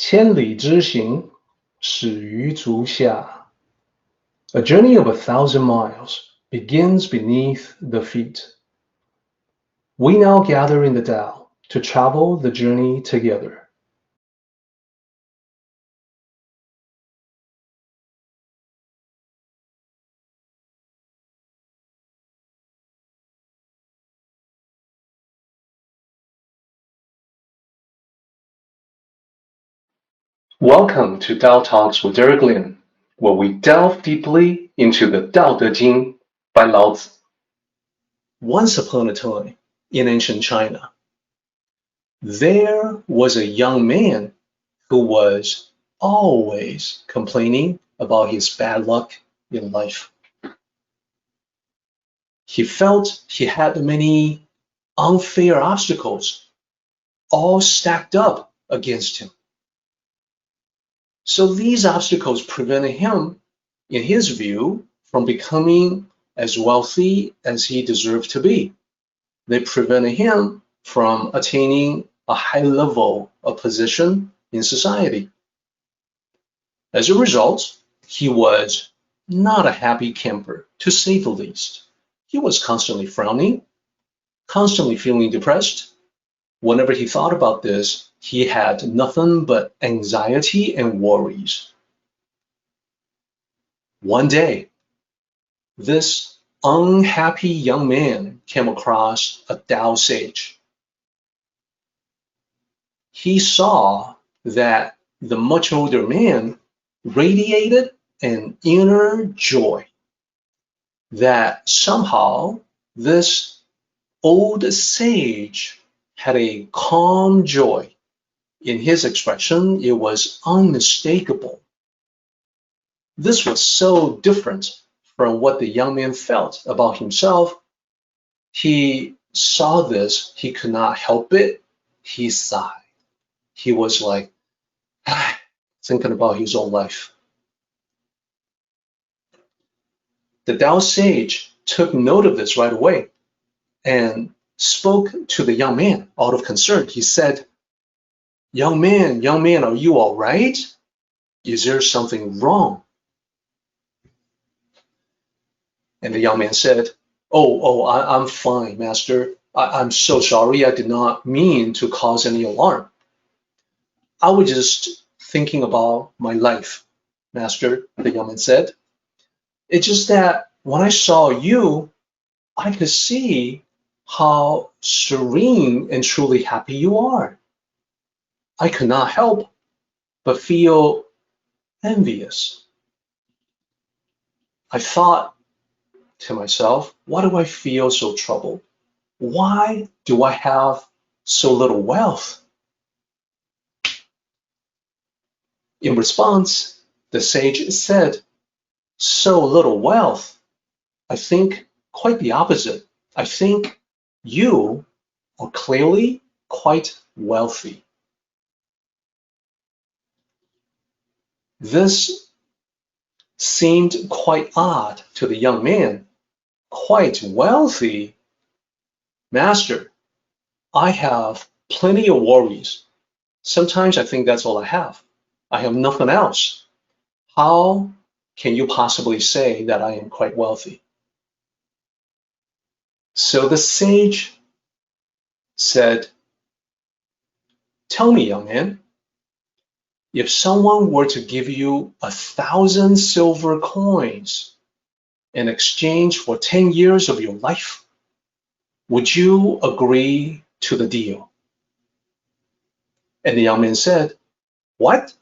千里之行，始于足下. A journey of 1,000 miles begins beneath the feet. We now gather in the Tao to travel the journey together. Welcome to Tao Talks with Derek Lin, where we delve deeply into the Daodejing by Lao Tzu. Once upon a time, in ancient China, there was a young man who was always complaining about his bad luck in life. He felt he had many unfair obstacles all stacked up against him. So these obstacles prevented him, in his view, from becoming as wealthy as he deserved to be. They prevented him from attaining a high level of position in society. As a result, he was not a happy camper, to say the least. He was constantly frowning, constantly feeling depressed. Whenever he thought about this, he had nothing but anxiety and worries. One day, this unhappy young man came across a Tao sage. He saw that the much older man radiated an inner joy, that somehow this old sage had a calm joy. In his expression, it was unmistakable. This was so different from what the young man felt about himself. He saw this, he could not help it, he sighed. He was like, thinking about his own life. The Tao sage took note of this right away and spoke to the young man out of concern. He said, young man, are you all right? Is there something wrong? And the young man said, I'm fine, master. I'm so sorry. I did not mean to cause any alarm. I was just thinking about my life, master, the young man said. It's just that when I saw you, I could see how serene and truly happy you are. I could not help but feel envious. I thought to myself, why do I feel so troubled? Why do I have so little wealth? In response, the sage said, so little wealth? I think quite the opposite. I think you are clearly quite wealthy. This seemed quite odd to the young man. Quite wealthy? Master, I have plenty of worries. Sometimes I think that's all I have. I have nothing else. How can you possibly say that I am quite wealthy? So the sage said, tell me, young man, if someone were to give you 1,000 silver coins in exchange for 10 years of your life, would you agree to the deal? And the young man said, what?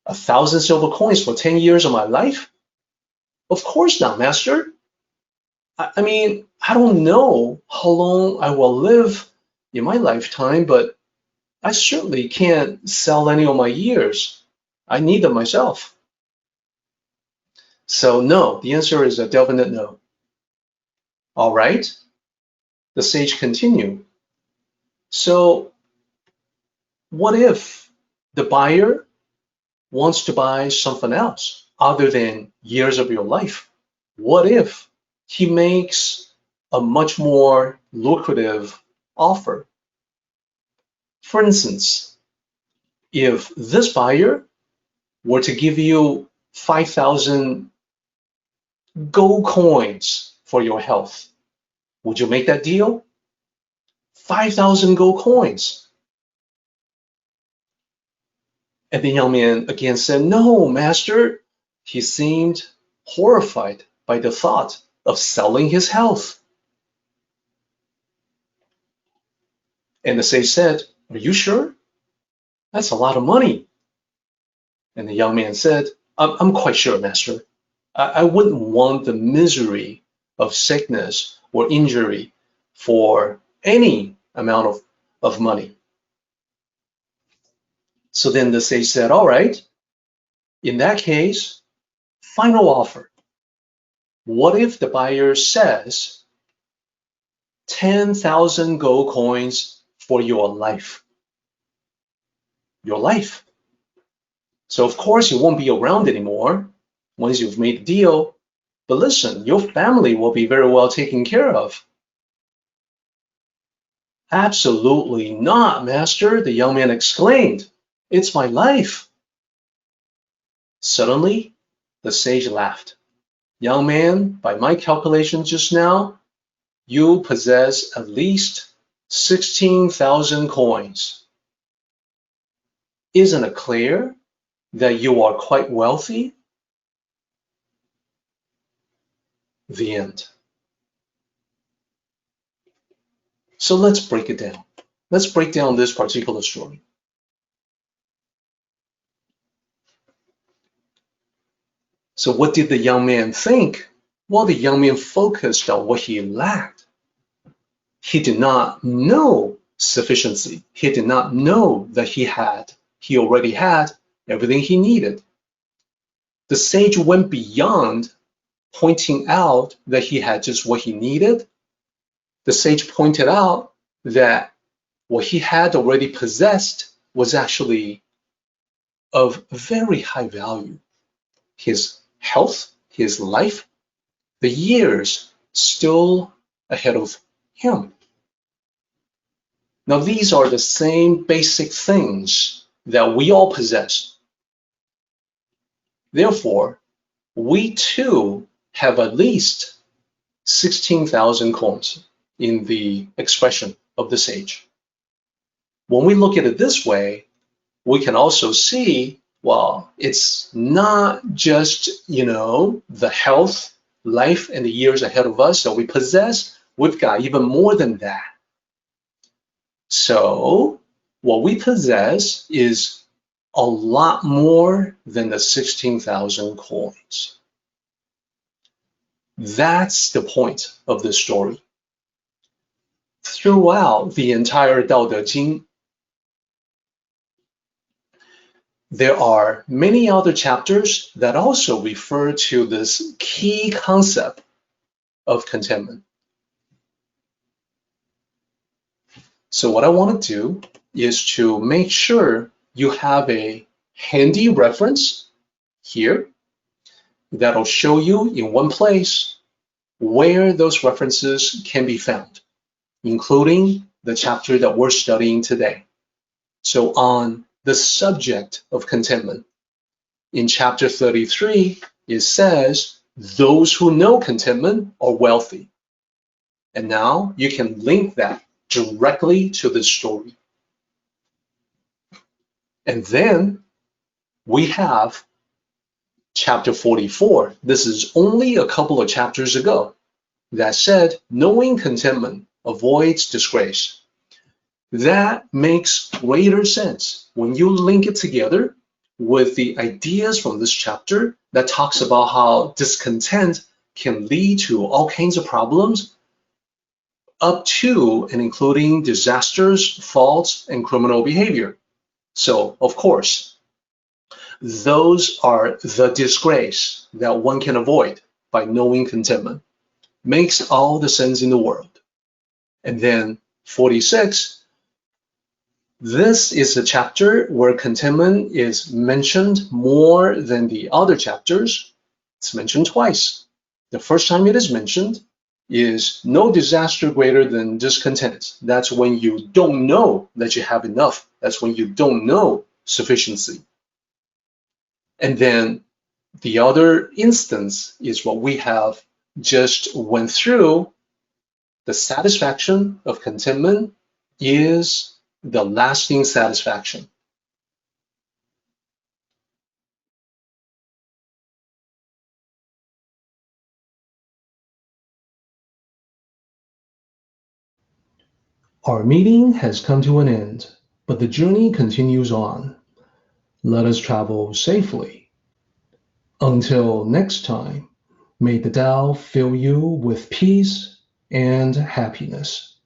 1,000 silver coins for 10 years of my life? Of course not, master. I mean, I don't know how long I will live in my lifetime, but I certainly can't sell any of my years. I need them myself. So no, the answer is a definite no. All right, the sage continued. So what if the buyer wants to buy something else other than years of your life? What if he makes a much more lucrative offer? For instance, if this buyer were to give you 5,000 gold coins for your health, would you make that deal? 5,000 gold coins. And the young man again said, no, master. He seemed horrified by the thought of selling his health. And the sage said, are you sure? That's a lot of money. And the young man said, I'm quite sure, master. I wouldn't want the misery of sickness or injury for any amount of money. So then the sage said, all right, in that case, final offer. What if the buyer says 10,000 gold coins for your life? Your life. So of course you won't be around anymore once you've made the deal. But listen, your family will be very well taken care of. Absolutely not, master, the young man exclaimed. It's my life. Suddenly, the sage laughed. Young man, by my calculations just now, you possess at least 16,000 coins. Isn't it clear that you are quite wealthy? The end. So let's break it down. Let's break down this particular story. So what did the young man think? Well, the young man focused on what he lacked. He did not know sufficiency. He did not know that he already had everything he needed. The sage went beyond pointing out that he had just what he needed. The sage pointed out that what he had already possessed was actually of very high value. His health, his life, the years still ahead of him. Now, these are the same basic things that we all possess. Therefore, we too have at least 16,000 coins in the expression of the sage. When we look at it this way, we can also see, well, it's not just, the health, life, and the years ahead of us that we possess. We've got even more than that. So what we possess is a lot more than the 16,000 coins. That's the point of this story. Throughout the entire Daodejing, there are many other chapters that also refer to this key concept of contentment. So what I want to do is to make sure you have a handy reference here that'll show you in one place where those references can be found, including the chapter that we're studying today. So on the subject of contentment, in chapter 33, it says, those who know contentment are wealthy. And now you can link that directly to this story. And then we have chapter 44. This is only a couple of chapters ago that said, knowing contentment avoids disgrace. That makes greater sense when you link it together with the ideas from this chapter that talks about how discontent can lead to all kinds of problems, up to and including disasters, faults, and criminal behavior. So, of course, those are the disgrace that one can avoid by knowing contentment. Makes all the sense in the world. And then 46, this is a chapter where contentment is mentioned more than the other chapters. It's mentioned twice. The first time it is mentioned is no disaster greater than discontent. That's when you don't know that you have enough. That's when you don't know sufficiency. And then the other instance is what we have just went through. The satisfaction of contentment is the lasting satisfaction. Our meeting has come to an end, but the journey continues on. Let us travel safely. Until next time, may the Tao fill you with peace and happiness.